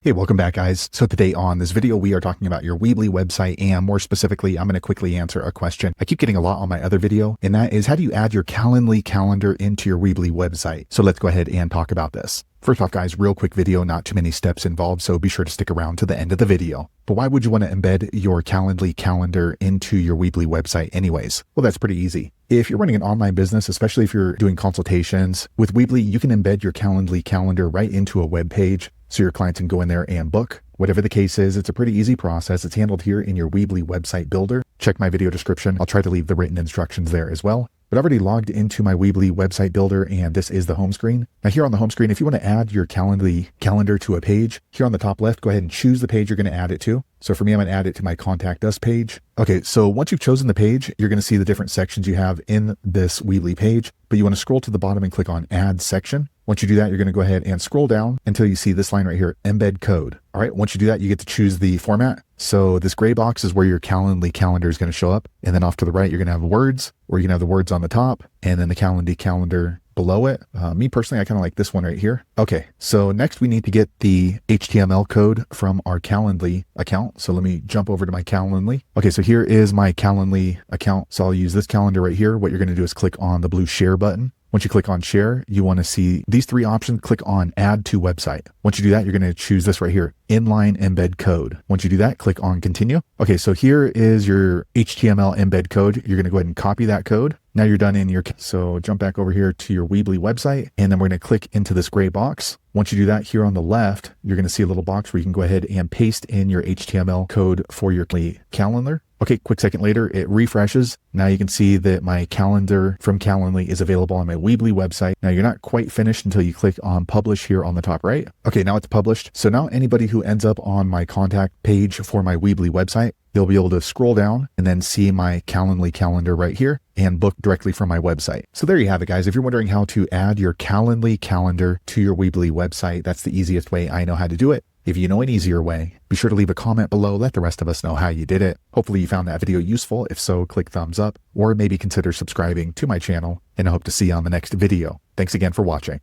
Hey, welcome back, guys. So today on this video, we are talking about your Weebly website, and more specifically, I'm going to quickly answer a question I keep getting a lot on my other video, and that is, how do you add your Calendly calendar into your Weebly website? So let's go ahead and talk about this. First off, guys, real quick video, not too many steps involved, so be sure to stick around to the end of the video. But why would you want to embed your Calendly calendar into your Weebly website anyways? Well, that's pretty easy. If you're running an online business, especially if you're doing consultations, with Weebly, you can embed your Calendly calendar right into a web page so your clients can go in there and book. Whatever the case is, it's a pretty easy process. It's handled here in your Weebly website builder. Check my video description. I'll try to leave the written instructions there as well. But I've already logged into my Weebly website builder, and this is the home screen. Now here on the home screen, if you want to add your Calendly calendar to a page, here on the top left, go ahead and choose the page you're going to add it to. So for me, I'm going to add it to my Contact Us page. Okay, so once you've chosen the page, you're going to see the different sections you have in this Weebly page, but you want to scroll to the bottom and click on Add Section. Once you do that, you're going to go ahead and scroll down until you see this line right here, Embed Code. All right, once you do that, you get to choose the format. So this gray box is where your Calendly calendar is going to show up. And then off to the right, you're going to have words, or you can have the words on the top and then the Calendly calendar below it. Me personally, I kind of like this one right here. Okay, so next we need to get the HTML code from our Calendly account. So let me jump over to my Calendly. Okay, so here is my Calendly account. So I'll use this calendar right here. What you're going to do is click on the blue share button. Once you click on share, you want to see these three options. Click on add to website. Once you do that, you're going to choose this right here, inline embed code. Once you do that, click on continue. Okay, so here is your HTML embed code. You're going to go ahead and copy that code. Now you're done in your, so jump back over here to your Weebly website, and then we're going to click into this gray box. Once you do that, here on the left, you're going to see a little box where you can go ahead and paste in your HTML code for your calendar. Okay, quick second later, it refreshes. Now you can see that my calendar from Calendly is available on my Weebly website. Now you're not quite finished until you click on publish here on the top right. Okay, now it's published. So now anybody who ends up on my contact page for my Weebly website, they'll be able to scroll down and then see my Calendly calendar right here and book directly from my website. So there you have it, guys. If you're wondering how to add your Calendly calendar to your Weebly website, that's the easiest way I know how to do it. If you know an easier way, be sure to leave a comment below. Let the rest of us know how you did it. Hopefully you found that video useful. If so, click thumbs up or maybe consider subscribing to my channel, and I hope to see you on the next video. Thanks again for watching.